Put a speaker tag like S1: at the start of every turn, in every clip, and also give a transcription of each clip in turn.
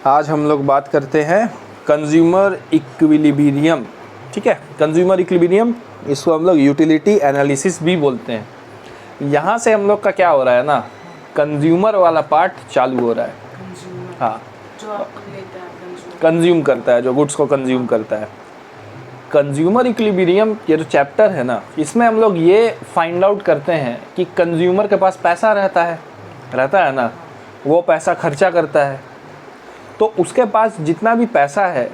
S1: आज हम लोग बात करते हैं कंज्यूमर इक्विलिब्रियम। ठीक है, कंज्यूमर इक्विलिब्रियम, इसको हम लोग यूटिलिटी एनालिसिस भी बोलते हैं। यहाँ से हम लोग का क्या हो रहा है ना, कंज्यूमर वाला पार्ट चालू हो रहा है। हाँ,
S2: जो लेता है
S1: कंज्यूम करता है, जो गुड्स को कंज्यूम करता है। कंज्यूमर इक्विलिब्रियम ये जो चैप्टर है ना, इसमें हम लोग ये फाइंड आउट करते हैं कि कंज्यूमर के पास पैसा रहता है ना, वो पैसा खर्चा करता है, तो उसके पास जितना भी पैसा है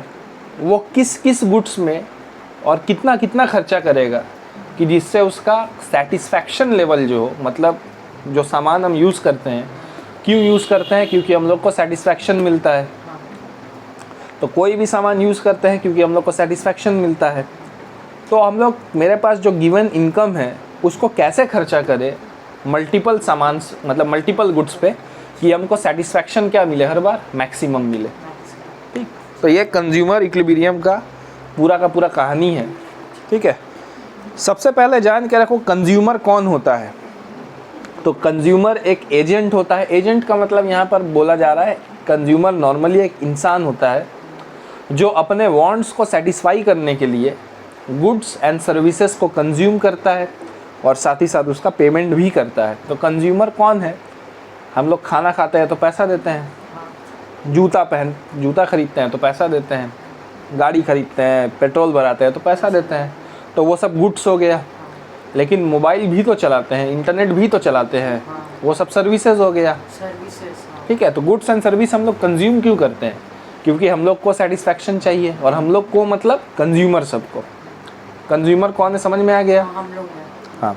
S1: वो किस किस गुड्स में और कितना कितना खर्चा करेगा कि जिससे उसका सेटिस्फैक्शन लेवल जो हो, मतलब जो सामान हम यूज़ करते हैं, क्यों यूज़ करते हैं, क्योंकि हम लोग को सेटिस्फैक्शन मिलता है। तो कोई भी सामान यूज़ करते हैं क्योंकि हम लोग को सेटिस्फैक्शन मिलता है। तो हम लोग, मेरे पास जो गिवन इनकम है उसको कैसे खर्चा करें मल्टीपल सामान, मतलब मल्टीपल गुड्स पे, कि हमको सेटिस्फैक्शन क्या मिले, हर बार मैक्सिमम मिले। ठीक, तो ये कंज्यूमर इक्विलिब्रियम का पूरा कहानी है। ठीक है, सबसे पहले जान के रखो कंज्यूमर कौन होता है। तो कंज्यूमर एक एजेंट होता है। एजेंट का मतलब यहाँ पर बोला जा रहा है, कंज्यूमर नॉर्मली एक इंसान होता है जो अपने वांट्स को सेटिस्फाई करने के लिए गुड्स एंड सर्विसेज को कंज्यूम करता है और साथ ही साथ उसका पेमेंट भी करता है। तो कंज्यूमर कौन है? हम लोग खाना खाते हैं तो पैसा देते हैं, जूता खरीदते हैं तो पैसा देते हैं, गाड़ी खरीदते हैं, पेट्रोल भराते हैं तो पैसा देते हैं। तो वो सब गुड्स हो गया। लेकिन मोबाइल भी तो चलाते हैं, इंटरनेट भी तो चलाते हैं, वो सब सर्विसेज हो गया। ठीक है, तो गुड्स एंड सर्विस हम लोग कंज्यूम क्यों करते हैं? क्योंकि हम लोग को सेटिस्फैक्शन चाहिए, और हम लोग को मतलब कंज्यूमर, सबको। कंज्यूमर कौन है, समझ में आ गया?
S2: हम लोग हैं।
S1: हाँ,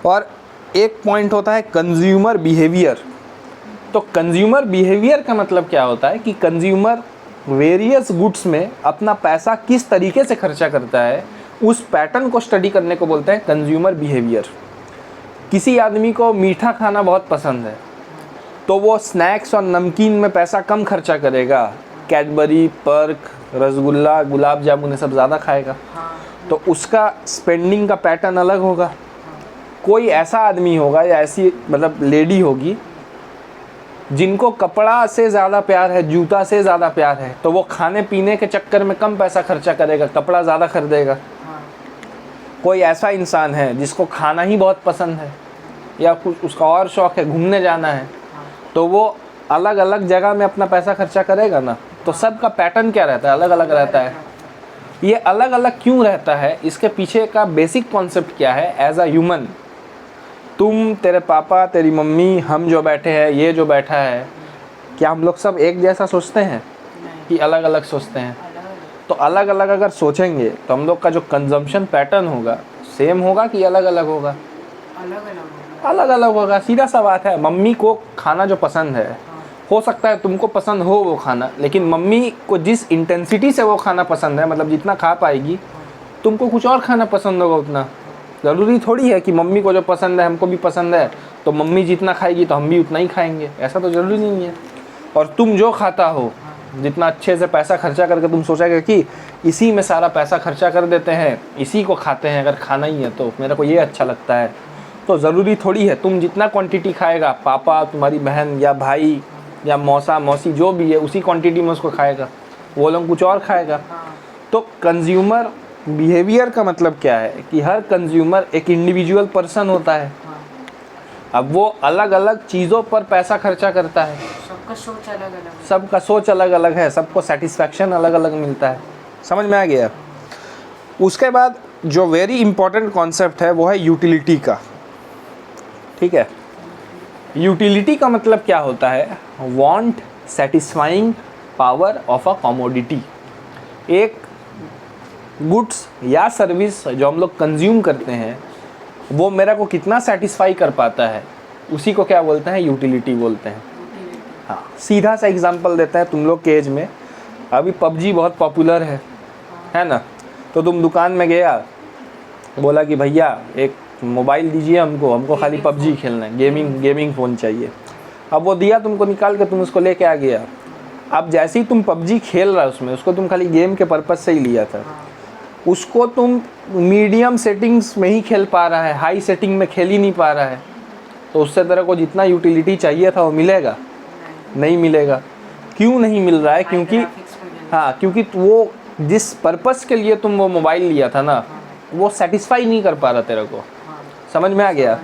S1: और एक पॉइंट होता है कंज्यूमर बिहेवियर। तो कंज्यूमर बिहेवियर का मतलब क्या होता है कि कंज्यूमर वेरियस गुड्स में अपना पैसा किस तरीके से खर्चा करता है, उस पैटर्न को स्टडी करने को बोलते हैं कंज्यूमर बिहेवियर। किसी आदमी को मीठा खाना बहुत पसंद है तो वो स्नैक्स और नमकीन में पैसा कम खर्चा करेगा, कैडबरी, पर्क, रसगुल्ला, गुलाब जामुन ये सब ज़्यादा खाएगा, तो उसका स्पेंडिंग का पैटर्न अलग होगा। कोई ऐसा आदमी होगा या ऐसी मतलब लेडी होगी जिनको कपड़ा से ज़्यादा प्यार है, जूता से ज़्यादा प्यार है, तो वो खाने पीने के चक्कर में कम पैसा खर्चा करेगा, कपड़ा ज़्यादा खरीदेगा। कोई ऐसा इंसान है जिसको खाना ही बहुत पसंद है या कुछ उसका और शौक़ है, घूमने जाना है, तो वो अलग अलग जगह में अपना पैसा खर्चा करेगा ना। तो सबका पैटर्न क्या रहता है, अलग अलग रहता है। ये अलग अलग क्यों रहता है, इसके पीछे का बेसिक कॉन्सेप्ट क्या है? एज अ ह्यूमन, तुम, तेरे पापा, तेरी मम्मी, हम जो बैठे हैं, ये जो बैठा है, क्या हम लोग सब एक जैसा सोचते हैं कि अलग अलग सोचते हैं? तो अलग अलग अगर सोचेंगे तो हम लोग का जो कंजम्पशन पैटर्न होगा सेम होगा कि अलग अलग होगा? अलग अलग होगा। सीधा सा बात है। मम्मी को खाना जो पसंद है, हो सकता है तुमको पसंद हो वो खाना, लेकिन मम्मी को जिस इंटेंसिटी से वो खाना पसंद है, मतलब जितना खा पाएगी, तुमको कुछ और खाना पसंद होगा उतना। ज़रूरी थोड़ी है कि मम्मी को जो पसंद है हमको भी पसंद है, तो मम्मी जितना खाएगी तो हम भी उतना ही खाएंगे, ऐसा तो ज़रूरी नहीं है। और तुम जो खाता हो, जितना अच्छे से पैसा खर्चा करके तुम सोचेगा कि इसी में सारा पैसा खर्चा कर देते हैं, इसी को खाते हैं, अगर खाना ही है तो मेरे को ये अच्छा लगता है, तो ज़रूरी थोड़ी है तुम जितना क्वांटिटी खाएगा, पापा, तुम्हारी बहन या भाई या मौसा मौसी जो भी है, उसी क्वांटिटी में उसको खाएगा, वो लोग कुछ और खाएगा। तो कंज्यूमर बिहेवियर का मतलब क्या है कि हर कंज्यूमर एक इंडिविजुअल पर्सन होता है। अब वो अलग अलग चीज़ों पर पैसा खर्चा करता है,
S2: सबका सोच अलग अलग है।
S1: सबका सोच अलग अलग है, सबको सेटिस्फैक्शन अलग अलग मिलता है। समझ में आ गया? उसके बाद जो वेरी इंपॉर्टेंट कॉन्सेप्ट है वो है यूटिलिटी का। ठीक है, यूटिलिटी का मतलब क्या होता है? Want satisfying power of a commodity. एक गुड्स या सर्विस जो हम लोग कंज्यूम करते हैं, वो मेरा को कितना सेटिस्फाई कर पाता है, उसी को क्या बोलते हैं? यूटिलिटी बोलते हैं। हाँ, सीधा सा एग्जांपल देते हैं। तुम लोग के एज में अभी पबजी बहुत पॉपुलर है ना? तो तुम दुकान में गया, बोला कि भैया एक मोबाइल दीजिए हमको खाली पबजी खेलना है, गेमिंग फ़ोन चाहिए। अब वो दिया तुमको निकाल के, तुम उसको लेके आ गया। अब जैसे ही तुम पबजी खेल रहा उसमें, उसको तुम खाली गेम के पर्पज़ से ही लिया था, उसको तुम मीडियम सेटिंग्स में ही खेल पा रहा है, हाई सेटिंग में खेल ही नहीं पा रहा है, तो उससे तेरे को जितना यूटिलिटी चाहिए था वो मिलेगा? नहीं मिलेगा। क्यों नहीं मिल रहा है? क्योंकि हाँ, क्योंकि वो जिस पर्पस के लिए तुम वो मोबाइल लिया था ना, वो सेटिस्फाई नहीं कर पा रहा तेरे को। समझ में आ गया?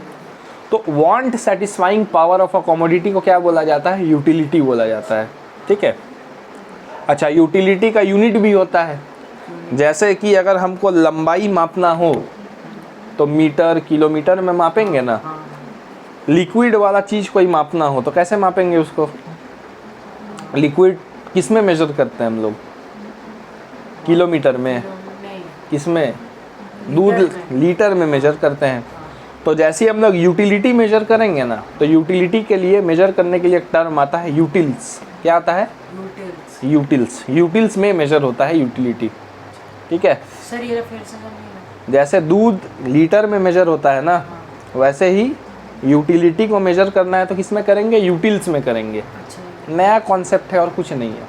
S1: तो want satisfying power of a commodity को क्या बोला जाता है? यूटिलिटी बोला जाता है। ठीक है। अच्छा, यूटिलिटी का यूनिट भी होता है। जैसे कि अगर हमको लंबाई मापना हो तो मीटर, किलोमीटर में मापेंगे ना। लिक्विड वाला चीज़ कोई मापना हो तो कैसे मापेंगे उसको? लिक्विड किस में मेजर करते हैं हम लोग? किलोमीटर में? किसमें? दूध लीटर में मेजर करते हैं। तो जैसे ही हम लोग यूटिलिटी मेजर करेंगे ना, तो यूटिलिटी के लिए मेजर करने के लिए एक टर्म आता है यूटिल्स। क्या आता है? यूटिल्स। यूटिल्स में मेजर होता है यूटिलिटी। ठीक है।
S2: सर ये फिर से समझिए।
S1: जैसे दूध लीटर में मेजर होता है ना, वैसे ही यूटिलिटी को मेजर करना है तो किस में करेंगे? यूटिल्स में करेंगे।
S2: अच्छा।
S1: नया कॉन्सेप्ट है और कुछ नहीं है।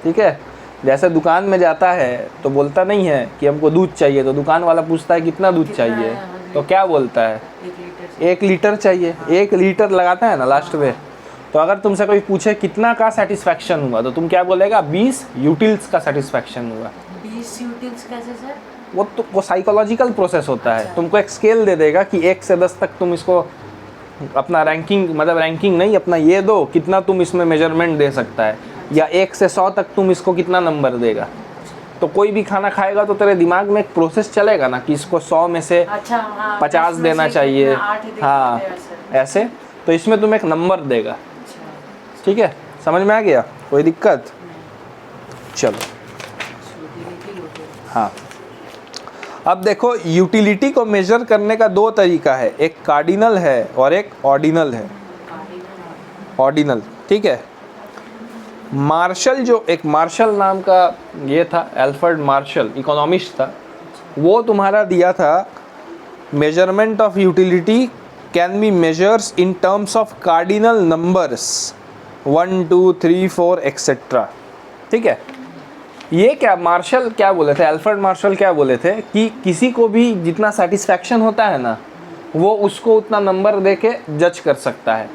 S1: ठीक है। जैसे दुकान में जाता है तो बोलता नहीं है कि हमको दूध चाहिए, तो दुकान वाला पूछता है कितना दूध चाहिए, तो क्या बोलता है? 1 लीटर चाहिए। 1 लीटर लगाता है ना लास्ट में। तो अगर तुमसे कोई पूछे कितना का सेटिस्फैक्शन हुआ, तो तुम क्या बोलेगा? 20 यूटिल्स का सेटिस्फैक्शन हुआ।
S2: 20 यूटिल्स कैसे सर?
S1: वो साइकोलॉजिकल प्रोसेस होता है। तुमको एक स्केल दे देगा कि 1 से 10 तक तुम इसको अपना रैंकिंग, मतलब रैंकिंग नहीं, अपना ये दो कितना तुम इसमें मेजरमेंट दे सकता है, या 1 से 100 तक तुम इसको कितना नंबर देगा। तो कोई भी खाना खाएगा तो तेरे दिमाग में एक प्रोसेस चलेगा ना कि इसको 100 में से 50 देना चाहिए। हाँ, ऐसे। तो इसमें तुम एक नंबर देगा। ठीक है, समझ में आ गया? कोई दिक्कत? चलो। हाँ, अब देखो, यूटिलिटी को मेजर करने का 2 तरीका है, एक कार्डिनल है और एक ऑर्डिनल है। ऑर्डिनल, ठीक है। मार्शल, जो एक मार्शल नाम का ये था, एल्फ्रेड मार्शल, इकोनॉमिस्ट था, वो तुम्हारा दिया था measurement of utility can be measures in terms of cardinal numbers 1 2 3 4 etcetera. ठीक है। ये क्या मार्शल क्या बोले थे? एल्फ्रेड मार्शल क्या बोले थे कि किसी को भी जितना सेटिस्फैक्शन होता है ना, वो उसको उतना नंबर दे के जज कर सकता है।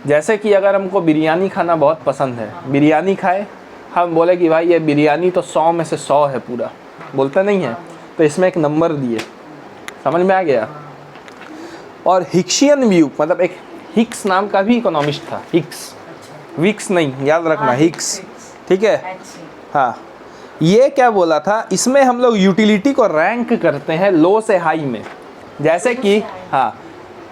S1: जैसे कि अगर हमको बिरयानी खाना बहुत पसंद है, बिरयानी खाए, हम बोले कि भाई ये बिरयानी तो 100 में से 100 है पूरा, बोलता नहीं है, तो इसमें एक नंबर दिए। समझ में आ गया? और हिक्सियन व्यू, मतलब एक हिक्स नाम का भी इकोनॉमिस्ट था। हिक्स, विक्स नहीं, याद रखना, हिक्स। ठीक है। हाँ, ये क्या बोला था, इसमें हम लोग यूटिलिटी को रैंक करते हैं लो से हाई में। जैसे कि हाँ,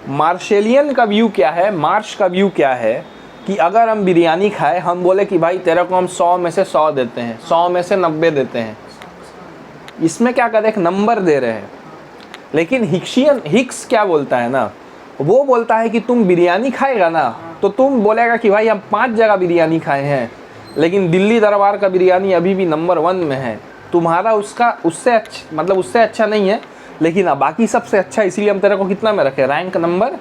S1: मार्शलियन का व्यू क्या है, मार्श का व्यू क्या है कि अगर हम बिरयानी खाए, हम बोले कि भाई तेरे को हम 100 में से 100 देते हैं, 100 में से 90 देते हैं। इसमें क्या कहते हैं? एक नंबर दे रहे हैं। लेकिन हिक्स क्या बोलता है ना, वो बोलता है कि तुम बिरयानी खाएगा ना, तो तुम बोलेगा कि भाई हम 5 जगह बिरयानी खाए हैं, लेकिन दिल्ली दरबार का बिरयानी अभी भी नंबर 1 में है। तुम्हारा उससे अच्छा, मतलब उससे अच्छा नहीं है, लेकिन बाकी सबसे अच्छा, इसीलिए हम तेरे को कितना में रखे? रैंक नंबर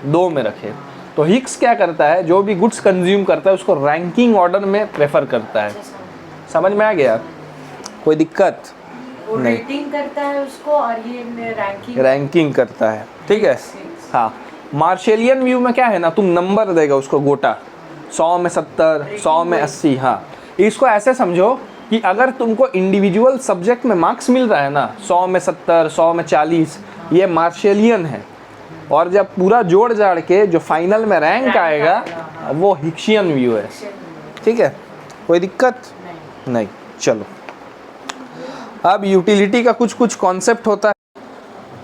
S1: 2 में रखे। तो हिक्स क्या करता है, जो भी गुड्स कंज्यूम करता है उसको रैंकिंग ऑर्डर में प्रेफर करता है। समझ में आ गया? कोई दिक्कत नहीं?
S2: रेटिंग करता है उसको और ये
S1: रैंकिंग करता है। ठीक है। हाँ, मार्शलियन व्यू में क्या है ना, तुम नंबर देगा उसको गोटा, 100 में 70, 100 में 80। हाँ, इसको ऐसे समझो कि अगर तुमको इंडिविजुअल सब्जेक्ट में मार्क्स मिल रहा है ना, 100 में 70, 100 में 40, ये मार्शलियन है। और जब पूरा जोड़ जाड़ के जो फाइनल में रैंक आएगा, वो हिक्सियन व्यू है। ठीक है, कोई दिक्कत नहीं? चलो, अब यूटिलिटी का कुछ कॉन्सेप्ट होता है।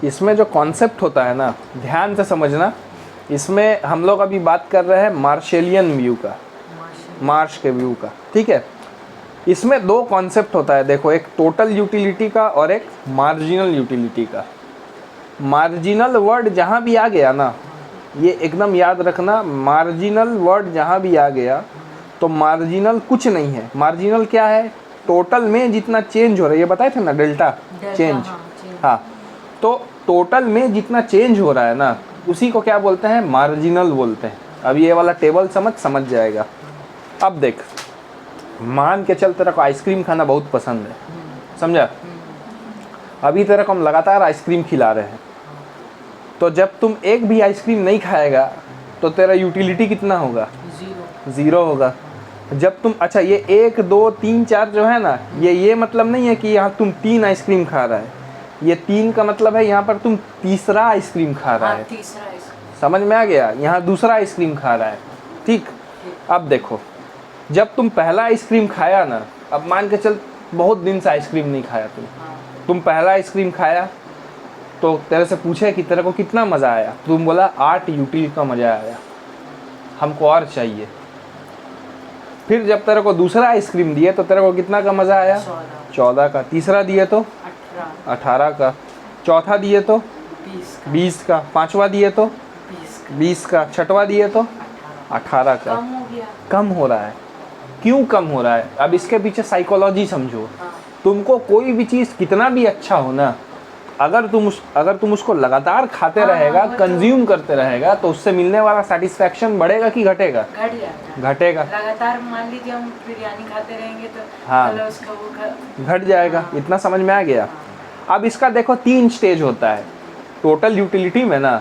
S1: इसमें जो कॉन्सेप्ट होता है ना, ध्यान से समझना। इसमें हम लोग अभी बात कर रहे हैं मार्शलियन व्यू का, मार्श के व्यू का। ठीक है। इसमें 2 कॉन्सेप्ट होता है, देखो, एक टोटल यूटिलिटी का और एक मार्जिनल यूटिलिटी का। मार्जिनल वर्ड जहाँ भी आ गया ना, ये एकदम याद रखना, मार्जिनल वर्ड जहाँ भी आ गया तो मार्जिनल कुछ नहीं है। मार्जिनल क्या है? टोटल में जितना चेंज हो रहा है, ये बताए थे ना, डेल्टा चेंज। हाँ, तो टोटल में जितना चेंज हो रहा है ना, उसी को क्या बोलते हैं? मार्जिनल बोलते हैं। अब ये वाला टेबल समझ जाएगा। अब देख, मान के चल तेरे को आइसक्रीम खाना बहुत पसंद है, समझा? अभी तेरे को हम लगातार आइसक्रीम खिला रहे हैं, तो जब तुम एक भी आइसक्रीम नहीं खाएगा तो तेरा यूटिलिटी कितना होगा? 0 होगा। जब तुम अच्छा ये 1 2 3 4 जो है ना, ये मतलब नहीं है कि यहाँ तुम 3 आइसक्रीम खा रहा है, ये 3 का मतलब है यहाँ पर तुम तीसरा आइसक्रीम खा रहा
S2: हाँ
S1: है।
S2: तीसरा आइसक्रीम।
S1: समझ में आ गया, यहाँ दूसरा आइसक्रीम खा रहा है। ठीक, अब देखो जब तुम पहला आइसक्रीम खाया ना, अब मान के चल बहुत दिन से आइसक्रीम नहीं खाया तुम पहला आइसक्रीम खाया तो तेरे से पूछे कि तेरे को कितना मज़ा आया, तुम बोला 8 यूटिल का मज़ा आया, हमको और चाहिए। फिर जब तेरे को दूसरा आइसक्रीम दिए तो तेरे को कितना का मज़ा आया, 14 का। तीसरा दिए तो 18 का। चौथा दिए तो 20 का। पांचवा दिए तो 20 का। छठवा दिए तो 18 का।
S2: कम हो गया।
S1: कम हो रहा है। क्यों कम हो रहा है? अब इसके पीछे साइकोलॉजी समझो। तुमको कोई भी चीज़ कितना भी अच्छा हो ना, अगर तुम उसको लगातार खाते रहेगा, कंज्यूम करते रहेगा, तो उससे मिलने वाला सेटिस्फैक्शन बढ़ेगा कि घटेगा?
S2: घट जाएगा।
S1: घटेगा।
S2: लगातार मान लीजिए हम बिरयानी खाते रहेंगे तो
S1: हाँ।
S2: मतलब उसका वो
S1: घट जाएगा। इतना समझ में आ गया? अब इसका देखो 3 स्टेज होता है टोटल यूटिलिटी में ना,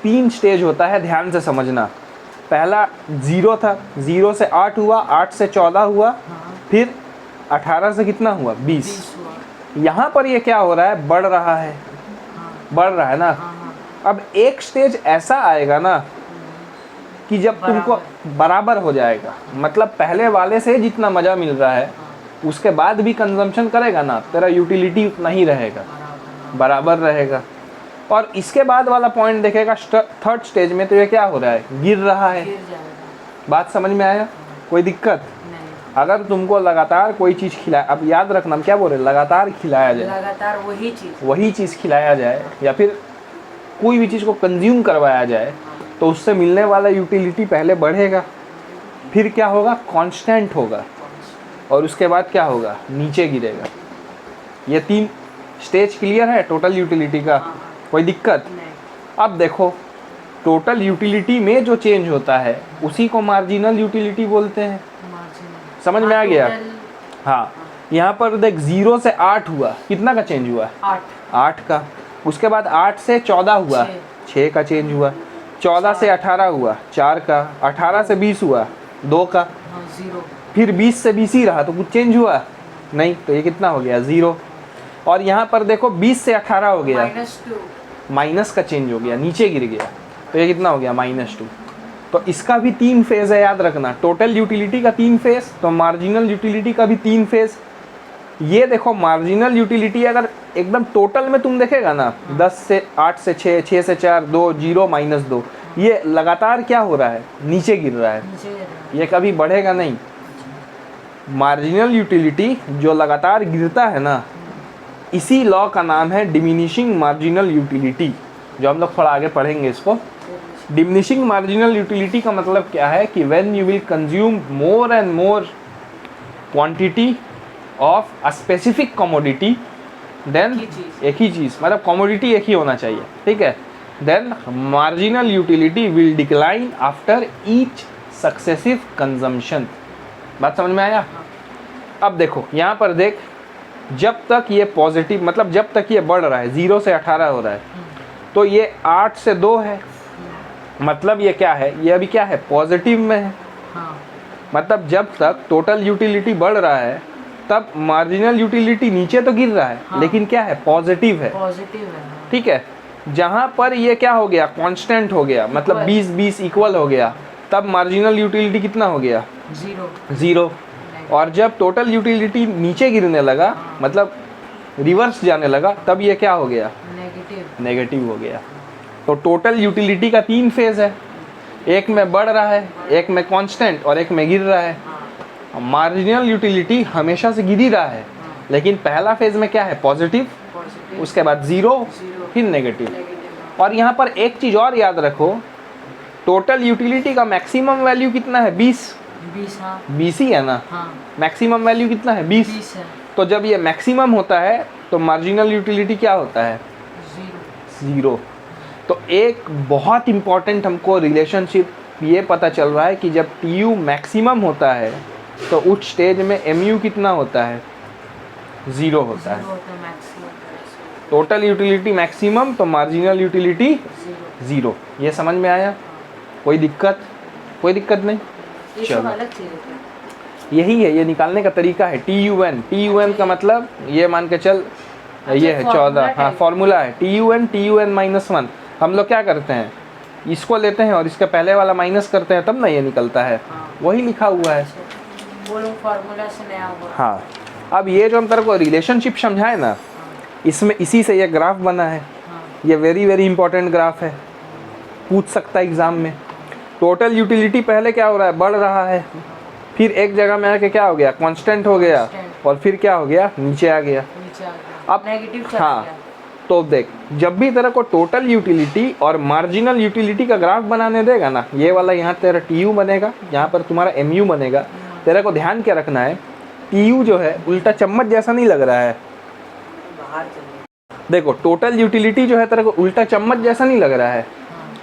S1: 3 स्टेज होता है, ध्यान से समझना। पहला 0 था, 0 से 8 हुआ, 8 से 14 हुआ, फिर 18 से कितना हुआ, 20। यहाँ पर ये क्या हो रहा है, बढ़ रहा है, बढ़ रहा है ना। अब एक स्टेज ऐसा आएगा ना कि जब तुमको बराबर हो जाएगा, मतलब पहले वाले से जितना मज़ा मिल रहा है उसके बाद भी कंजम्पशन करेगा ना, तेरा यूटिलिटी उतना ही रहेगा, बराबर रहेगा। और इसके बाद वाला पॉइंट देखेगा थर्ड स्टेज में, तो ये क्या हो रहा है, गिर रहा है। बात समझ में आया? कोई दिक्कत? अगर तुमको लगातार कोई चीज़ खिलाए, अब याद रखना हम क्या बोल रहे हैं, लगातार खिलाया जाए,
S2: लगातार
S1: वही चीज़ खिलाया जाए या फिर कोई भी चीज़ को कंज्यूम करवाया जाए, तो उससे मिलने वाला यूटिलिटी पहले बढ़ेगा, फिर क्या होगा, कांस्टेंट होगा, और उसके बाद क्या होगा, नीचे गिरेगा। ये 3 स्टेज क्लियर है टोटल यूटिलिटी का? कोई दिक्कत? अब देखो टोटल यूटिलिटी में जो चेंज होता है उसी को मार्जिनल यूटिलिटी बोलते हैं। समझ में आ गया? हाँ, यहाँ पर देख 0 से 8 हुआ, कितना का चेंज हुआ, 8 का। उसके बाद 8 से 14 हुआ, 6 का चेंज हुआ। 14 से 18 हुआ, 4 का। 18 से 20 हुआ, 2 का। फिर 20 से 20 ही रहा, तो कुछ चेंज हुआ नहीं, तो ये कितना हो गया, 0। और यहाँ पर देखो 20 से 18 हो गया, माइनस का चेंज हो गया, नीचे गिर गया, तो ये कितना हो गया, -2। तो इसका भी 3 फेज़ है, याद रखना। टोटल यूटिलिटी का 3 फेज़, तो मार्जिनल यूटिलिटी का भी 3 फेज़। ये देखो मार्जिनल यूटिलिटी अगर एकदम टोटल में तुम देखेगा ना, 10 से 8 से 6, 6 से 4, 2, 0, -2, ये लगातार क्या हो रहा है, नीचे गिर रहा है, ये कभी बढ़ेगा नहीं। मार्जिनल यूटिलिटी जो लगातार गिरता है ना, इसी लॉ का नाम है डिमिनिशिंग मार्जिनल यूटिलिटी, जो हम लोग थोड़ा आगे पढ़ेंगे इसको। डिमिनिशिंग मार्जिनल यूटिलिटी का मतलब क्या है कि when you will consume more and more quantity of a specific commodity, then एक ही चीज़, मतलब कमोडिटी एक ही होना चाहिए, ठीक है, then marginal utility will decline after each successive consumption. बात समझ में आया? अब देखो यहाँ पर देख, जब तक ये पॉजिटिव, मतलब जब तक ये बढ़ रहा है, 0 से 18 हो रहा है, तो ये 8 से 2 है, मतलब ये क्या है, ये अभी क्या है, पॉजिटिव में है। मतलब जब तक टोटल यूटिलिटी बढ़ रहा है तब मार्जिनल यूटिलिटी नीचे तो गिर रहा है, लेकिन क्या है, पॉजिटिव है, ठीक है। जहाँ पर ये क्या हो गया, कांस्टेंट हो गया, मतलब 20-20 इक्वल हो गया, तब मार्जिनल यूटिलिटी कितना हो गया, 0। और जब टोटल यूटिलिटी नीचे गिरने लगा, मतलब रिवर्स जाने लगा, तब ये क्या हो गया, नेगेटिव हो गया। तो टोटल यूटिलिटी का 3 फेज़ है, एक में बढ़ रहा है, एक में कांस्टेंट, और एक में गिर रहा है। मार्जिनल यूटिलिटी हमेशा से गिर ही रहा है, लेकिन पहला फेज़ में क्या है, पॉजिटिव, उसके बाद 0, फिर नेगेटिव। और यहाँ पर एक चीज़ और याद रखो, टोटल यूटिलिटी का मैक्सिमम वैल्यू कितना है, 20 ही है ना। मैक्सिमम वैल्यू कितना है, 20
S2: है।
S1: तो जब ये मैक्सिमम होता है तो मार्जिनल यूटिलिटी क्या होता है, 0। तो एक बहुत इम्पॉर्टेंट हमको रिलेशनशिप ये पता चल रहा है कि जब TU मैक्सिमम होता है तो उस स्टेज में MU कितना होता है, 0 होता है। टोटल यूटिलिटी मैक्सिमम तो मार्जिनल यूटिलिटी 0। ये समझ में आया? कोई दिक्कत? कोई दिक्कत नहीं? चलो यही है, ये निकालने का तरीका है TUN का मतलब ये मान के चल, ये है 14, हाँ फॉर्मूला है TUN हम लोग क्या करते हैं, इसको लेते हैं और इसके पहले वाला माइनस करते हैं, तब ना ये निकलता है, वही लिखा हुआ है।
S2: वो लोग फॉर्मूला से नया हुआ।
S1: हाँ, अब ये जो हम तेरे को रिलेशनशिप समझाए ना, इसमें इसी से ये ग्राफ बना है, ये वेरी वेरी इंपॉर्टेंट ग्राफ है, पूछ सकता है एग्जाम में। टोटल यूटिलिटी पहले क्या हो रहा है, बढ़ रहा है, फिर एक जगह में आके क्या हो गया, कांस्टेंट हो गया, और फिर क्या हो गया, नीचे आ गया।
S2: नीचे आ गया,
S1: अब
S2: नेगेटिव चला
S1: हाँ,
S2: गया।
S1: तो देख, जब भी तेरे को टोटल यूटिलिटी और मार्जिनल यूटिलिटी का ग्राफ बनाने देगा ना, ये वाला यहाँ तेरा TU बनेगा, यहाँ पर तुम्हारा MU बनेगा। तेरे को ध्यान क्या रखना है, TU जो है उल्टा चम्मच जैसा नहीं लग रहा है,
S2: बाहर चले।
S1: देखो टोटल यूटिलिटी जो है तेरे को उल्टा चम्मच जैसा नहीं लग रहा है,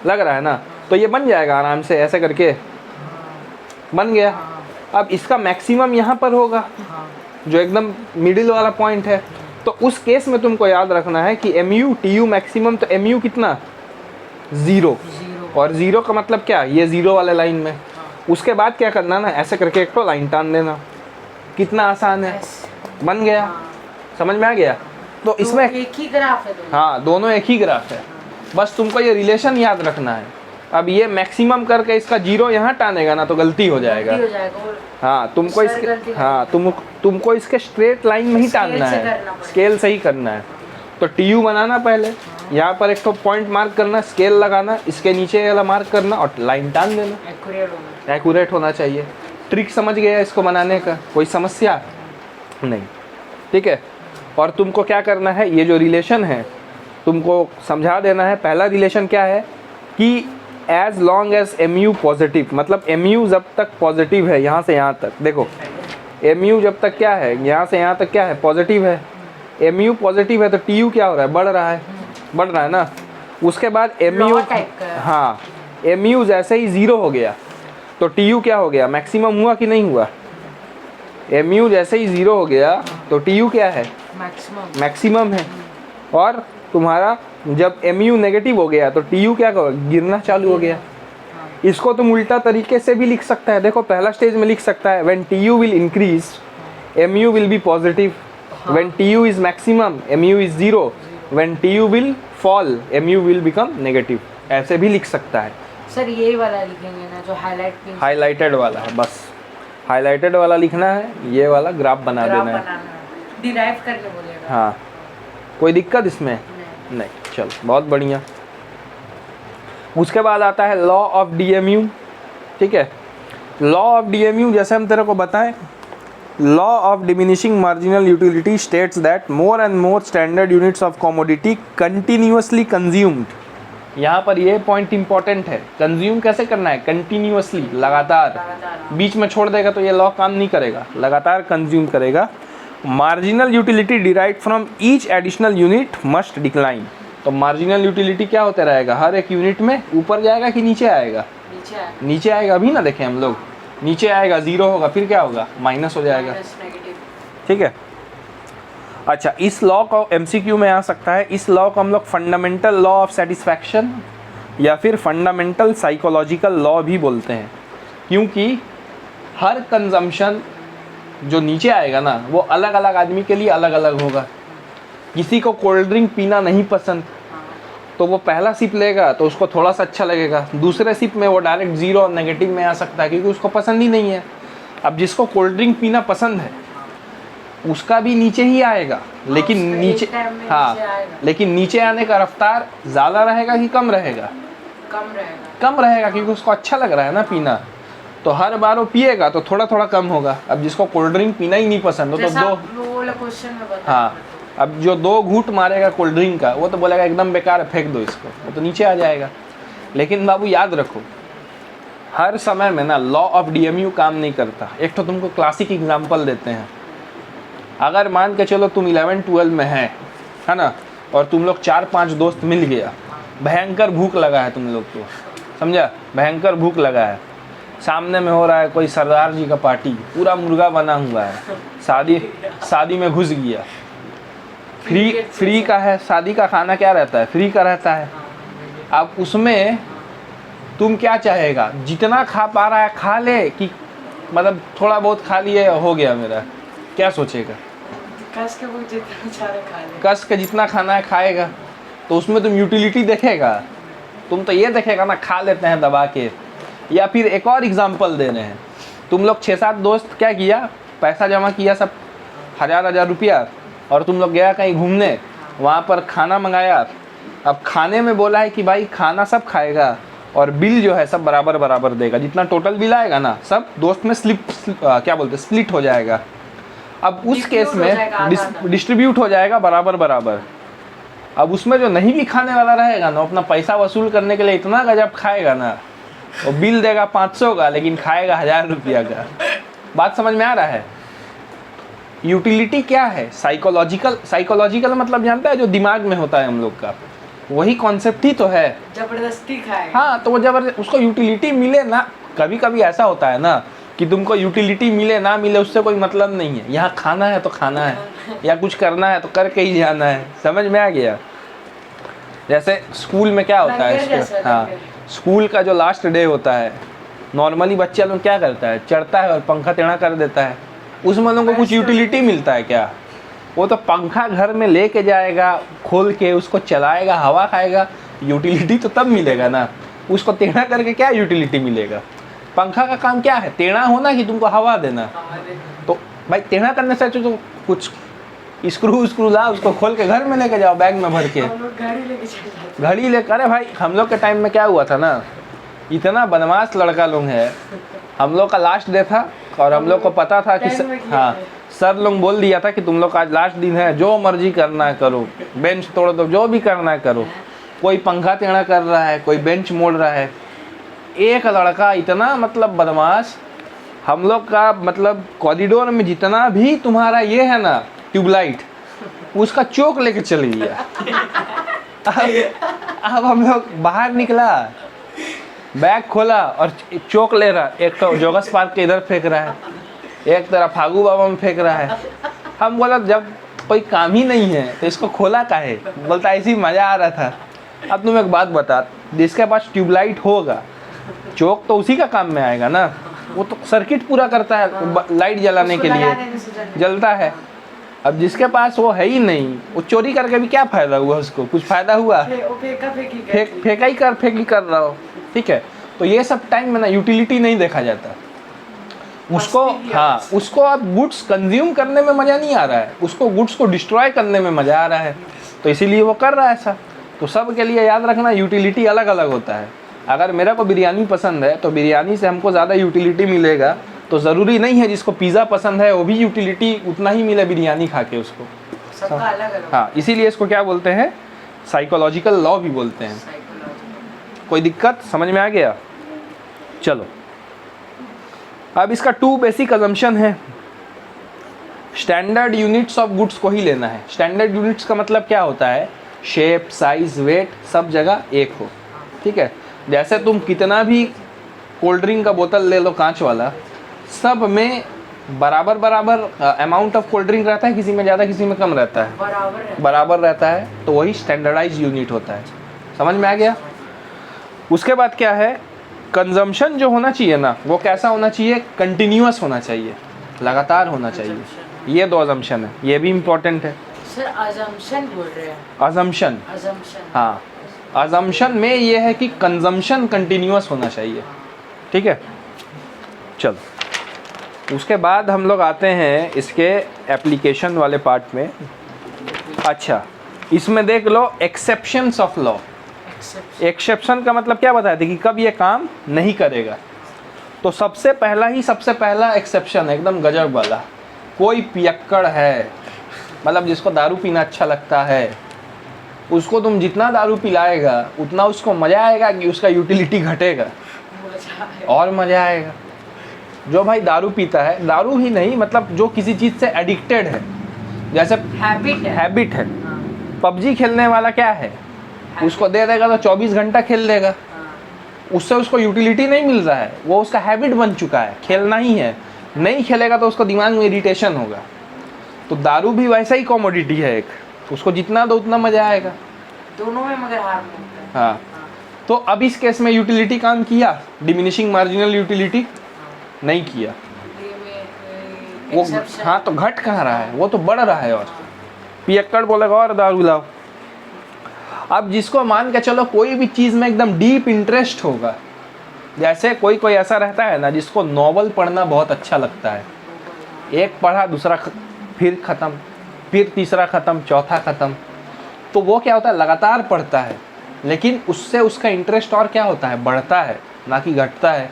S1: लग रहा है ना, तो ये बन जाएगा आराम से, ऐसे करके बन गया। अब इसका मैक्सिमम यहाँ पर होगा, जो एकदम मिडिल वाला पॉइंट है, तो उस केस में तुमको याद रखना है कि MU TU मैक्सिमम, तो MU कितना, 0, और 0 का मतलब क्या, ये 0 वाले लाइन में। उसके बाद क्या करना ना, ऐसे करके एक तो लाइन टान देना, कितना आसान है, बन गया, समझ में आ गया। तो इसमें
S2: एक ही ग्राफ है दोनों।
S1: हाँ, दोनों एक ही ग्राफ है, बस तुमको ये रिलेशन याद रखना है। अब ये मैक्सिमम करके इसका 0 यहाँ टानेगा ना, तो गलती हो जाएगा।
S2: गलती हो जाएगा और
S1: हाँ, तुमको
S2: सर
S1: इसके,
S2: गलती
S1: हाँ तुमको इसके स्ट्रेट लाइन में ही
S2: स्केल
S1: टानना
S2: से
S1: है,
S2: करना पड़ेगा।
S1: स्केल से ही करना है। तो TU बनाना पहले, यहाँ पर एक तो पॉइंट मार्क करना, स्केल लगाना, इसके नीचे वाला मार्क करना और लाइन टान देना,
S2: एक्यूरेट होना।
S1: एक्यूरेट होना चाहिए। ट्रिक समझ गया इसको बनाने का, कोई समस्या नहीं, ठीक है। और तुमको क्या करना है, ये जो रिलेशन है तुमको समझा देना है। पहला रिलेशन क्या है कि as long as MU positive, मतलब MU जब तक पॉजिटिव है, यहाँ से यहाँ तक, देखो MU जब तक क्या है, यहाँ से यहाँ तक क्या है, पॉजिटिव है। MU पॉजिटिव है तो TU क्या हो रहा है, बढ़ रहा है, बढ़ रहा है ना। उसके बाद MU,
S2: Law type का है।
S1: हाँ, MU जैसे ही 0 हो गया तो TU क्या हो गया, मैक्सिमम हुआ कि नहीं हुआ। MU जैसे ही 0 हो गया तो TU क्या है,
S2: मैक्सिमम।
S1: मैक्सिमम है। और तुम्हारा जब MU नेगेटिव हो गया तो TU क्या होगा, गिरना चालू हो गया। इसको तुम उल्टा तरीके से भी लिख सकता है, देखो पहला स्टेज में लिख सकता है when TU will increase MU will be positive, when TU is maximum MU is 0, when TU will fall MU will become negative, ऐसे भी लिख सकता है।
S2: सर यही वाला लिखेंगे ना जो हाईलाइट पिंक
S1: हाईलाइटेड वाला है, बस हाईलाइटेड वाला लिखना है, ये वाला ग्राफ बना
S2: ग्राफ
S1: देना है।
S2: बनाना है, डिराइव करके बोलेगा।
S1: हाँ, कोई दिक्कत इसमें
S2: नहीं।
S1: नहीं, चल बहुत बढ़िया। उसके बाद आता है लॉ ऑफ DMU, ठीक है। लॉ ऑफ DMU जैसे हम तेरे को बताएं, law of diminishing marginal utility states that more and more standard units of commodity continuously consumed. यहाँ पर ये पॉइंट इंपॉर्टेंट है, कंज्यूम कैसे करना है, कंटिन्यूअसली, लगातार, बीच में छोड़ देगा तो ये लॉ काम नहीं करेगा, लगातार कंज्यूम करेगा। Marginal utility derived from each additional unit must decline. तो मार्जिनल यूटिलिटी क्या होता रहेगा, हर एक यूनिट में ऊपर जाएगा कि नीचे आएगा,
S2: नीचे आएगा।
S1: नीचे आएगा। अभी ना देखें हम लोग, नीचे आएगा, 0 होगा, फिर क्या होगा, माइनस हो जाएगा,
S2: माइनस नेगेटिव।
S1: ठीक है। अच्छा, इस लॉ को MCQ में आ सकता है, इस लॉ को हम लोग फंडामेंटल लॉ ऑफ सेटिस्फैक्शन या फिर फंडामेंटल साइकोलॉजिकल लॉ भी बोलते हैं, क्योंकि हर कंजम्पशन जो नीचे आएगा ना, वो अलग अलग आदमी के लिए अलग अलग होगा। किसी को कोल्ड ड्रिंक पीना नहीं पसंद, तो वो पहला सिप लेगा तो उसको थोड़ा सा अच्छा लगेगा, दूसरे सिप में वो डायरेक्ट 0 नेगेटिव में आ सकता है, क्योंकि उसको पसंद ही नहीं है। अब जिसको कोल्ड ड्रिंक पीना पसंद है उसका भी नीचे ही आएगा, लेकिन
S2: उसका
S1: नीचे,
S2: एक टाइम में
S1: हाँ,
S2: नीचे आएगा।
S1: लेकिन नीचे आने का रफ्तार ज़्यादा रहेगा कि कम रहेगा,
S2: कम रहेगा।
S1: कम रहेगा, क्योंकि उसको अच्छा लग रहा है ना पीना। तो हर बार वो पिएगा तो थोड़ा थोड़ा कम होगा। अब जिसको कोल्ड ड्रिंक पीना ही नहीं पसंद हो तो
S2: जैसा
S1: 2,
S2: आप वो वाला क्वेश्चन में बता।
S1: हाँ, अब जो 2 घूंट मारेगा कोल्ड ड्रिंक का, वो तो बोलेगा एकदम बेकार है, फेंक दो इसको, वो तो नीचे आ जाएगा। लेकिन बाबू याद रखो, हर समय में ना लॉ ऑफ DMU काम नहीं करता। एक तो तुमको क्लासिक एग्जांपल देते हैं, अगर मान के चलो तुम 11-12 में है ना, और तुम लोग 4-5 दोस्त मिल गया, भयंकर भूख लगा है तुम लोग को, समझा, भयंकर भूख लगा है, सामने में हो रहा है कोई सरदार जी का पार्टी, पूरा मुर्गा बना हुआ है, शादी में घुस गया, फ्री का है, शादी का खाना क्या रहता है, फ्री का रहता है। अब उसमें तुम क्या चाहेगा, जितना खा पा रहा है खा ले, कि मतलब थोड़ा बहुत खा लिए हो गया मेरा, क्या सोचेगा?
S2: कस के वो जितना सारे खा ले।
S1: कस के जितना खाना है खाएगा, तो उसमें तुम यूटिलिटी देखेगा? तुम तो ये देखेगा ना खा लेते हैं दबा के। या फिर एक और एग्जांपल दे रहे हैं, तुम लोग 6-7 दोस्त क्या किया, पैसा जमा किया सब 1000 रुपया, और तुम लोग गया कहीं घूमने, वहाँ पर खाना मंगाया। अब खाने में बोला है कि भाई खाना सब खाएगा और बिल जो है सब बराबर बराबर देगा, जितना टोटल बिल आएगा ना सब दोस्त में क्या बोलते हैं स्प्लिट हो जाएगा। अब उस केस में डिस्ट्रीब्यूट हो जाएगा बराबर बराबर। अब उसमें जो नहीं भी खाने वाला रहेगा ना, अपना पैसा वसूल करने के लिए इतना गजब खाएगा ना, वो बिल देगा 500 का लेकिन खाएगा 1000 रुपया का। बात समझ में आ रहा है? यूटिलिटी क्या है? साइकोलॉजिकल मतलब जानता है, जो दिमाग में होता है हम लोग का, वही कॉन्सेप्ट ही तो है।
S2: जबरदस्ती खाए।
S1: हाँ, तो वो जबरदस्त उसको यूटिलिटी मिले ना, कभी कभी ऐसा होता है ना कि तुमको यूटिलिटी मिले ना मिले उससे कोई मतलब नहीं है, यहाँ खाना है तो खाना है, या कुछ करना है तो करके ही जाना है। समझ में आ गया? जैसे स्कूल में क्या होता है, हाँ, स्कूल का जो लास्ट डे होता है, नॉर्मली बच्चा लोग क्या करता है, चढ़ता है और पंखा टेढ़ा कर देता है। उसमें लोगों को कुछ यूटिलिटी मिलता है क्या? वो तो पंखा घर में लेके जाएगा, खोल के उसको चलाएगा, हवा खाएगा, यूटिलिटी तो तब मिलेगा ना। उसको टेढ़ा करके क्या यूटिलिटी मिलेगा? पंखा का काम क्या है? टेढ़ा होना कि तुमको हवा देना। तो भाई टेढ़ा करने से तो कुछ स्क्रू ला, उसको खोल के घर में लेके जाओ बैग में भर के। घड़ी लेकर, अरे भाई हम लोग के टाइम में क्या हुआ था ना, इतना बदमाश लड़का लोग है। हम लोग का लास्ट डे था और हम लोग को पता था कि हाँ, सर लोग बोल दिया था कि तुम लोग का आज लास्ट दिन है, जो मर्जी करना है करो, बेंच तोड़ दो, जो भी करना है करो। कोई पंखा टेढ़ा कर रहा है, कोई बेंच मोड़ रहा है। एक लड़का इतना मतलब बदमाश, हम लोग का मतलब कॉरिडोर में जितना भी तुम्हारा ये है ना ट्यूबलाइट, उसका चोक लेके चल गया। अब हम लोग बाहर निकला, बैग खोला और चोक ले रहा, एक तो जोगस पार्क के इधर फेंक रहा है, एक तरफ फागू बाबा में फेंक रहा है। हम बोला जब कोई काम ही नहीं है तो इसको खोला काहे? बोलता ऐसी मज़ा आ रहा था। अब तुम एक बात बता, जिसके पास ट्यूबलाइट होगा, चोक तो उसी का काम में आएगा ना, वो तो सर्किट पूरा करता है लाइट जलाने के लिए, जलता है। अब जिसके पास वो है ही नहीं, वो चोरी करके भी क्या फ़ायदा हुआ? उसको कुछ फ़ायदा हुआ? फेंक ही कर रहा हो। ठीक है, तो ये सब टाइम में ना यूटिलिटी नहीं देखा जाता। उसको हाँ, उसको अब गुड्स कंज्यूम करने में मज़ा नहीं आ रहा है, उसको गुड्स को डिस्ट्रॉय करने में मज़ा आ रहा है, तो इसीलिए वो कर रहा है ऐसा। तो सब के लिए याद रखना, यूटिलिटी अलग अलग होता है। अगर मेरे को बिरयानी पसंद है तो बिरयानी से हमको ज़्यादा यूटिलिटी मिलेगा, तो ज़रूरी नहीं है जिसको पिज़्ज़ा पसंद है वो भी यूटिलिटी उतना ही मिले बिरयानी खा के उसको।
S2: सबका अलग अलग।
S1: हाँ, इसीलिए इसको क्या बोलते हैं, साइकोलॉजिकल लॉ भी बोलते हैं। कोई दिक्कत समझ में आ गया? चलो, अब इसका 2 बेसिक अजम्पशन है। स्टैंडर्ड यूनिट्स ऑफ गुड्स को ही लेना है। स्टैंडर्ड यूनिट्स का मतलब क्या होता है, शेप, साइज, वेट सब जगह एक हो। ठीक है, जैसे तुम कितना भी कोल्ड ड्रिंक का बोतल ले लो कांच वाला, सब में बराबर बराबर अमाउंट ऑफ कोल्ड ड्रिंक रहता है, किसी में ज़्यादा किसी में कम रहता है, बराबर रहता है, तो वही स्टैंडर्डाइज यूनिट होता है। समझ में आ गया? उसके बाद क्या है, कंजम्पशन जो होना चाहिए ना, वो कैसा होना चाहिए, कंटिन्यूअस होना चाहिए, लगातार होना चाहिए। ये 2 अजम्पशन है, ये भी इम्पोर्टेंट है।
S2: सर अजम्पशन बोल रहे हैं।
S1: अजम्पशन, हाँ, अजम्पशन में ये है कि कंजम्पशन कंटिन्यूअस होना चाहिए। ठीक है, चलो उसके बाद हम लोग आते हैं इसके एप्लीकेशन वाले पार्ट में। अच्छा, इसमें देख लो एक्सेप्शंस ऑफ लॉ। एक्सेप्शन का मतलब क्या बताया था कि कब ये काम नहीं करेगा। तो सबसे पहला एक्सेप्शन एकदम गजब वाला, कोई पियक्कड़ है, मतलब जिसको दारू पीना अच्छा लगता है, उसको तुम जितना दारू पिलाएगा उतना उसको मज़ा आएगा कि उसका यूटिलिटी घटेगा और मज़ा आएगा। जो भाई दारू पीता है, दारू ही नहीं मतलब जो किसी चीज़ से एडिक्टेड है, जैसे हैबिट है। पबजी खेलने वाला क्या है, उसको दे देगा तो 24 घंटा खेल लेगा, उससे उसको यूटिलिटी नहीं मिल रहा है, वो उसका हैबिट बन चुका है, खेलना ही है। नहीं खेलेगा तो उसको दिमाग में इरिटेशन होगा। तो दारू भी वैसा ही कॉमोडिटी है एक, उसको जितना दो उतना मज़ा आएगा,
S2: दोनों में मगर हार होता है।
S1: हाँ, तो अब इस केस में यूटिलिटी काम किया, डिमिनिशिंग मार्जिनल यूटिलिटी नहीं किया। वो
S2: Exception.
S1: हाँ तो घट कहाँ रहा है, वो तो बढ़ रहा है। और पियक्कड़ बोलेगा और दारू लाओ। अब जिसको मान के चलो कोई भी चीज़ में एकदम डीप इंटरेस्ट होगा, जैसे कोई कोई ऐसा रहता है ना जिसको नॉवल पढ़ना बहुत अच्छा लगता है, एक पढ़ा दूसरा फिर ख़त्म, फिर तीसरा ख़त्म, चौथा ख़त्म, तो वो क्या होता है लगातार पढ़ता है, लेकिन उससे उसका इंटरेस्ट और क्या होता है बढ़ता है, ना कि घटता है।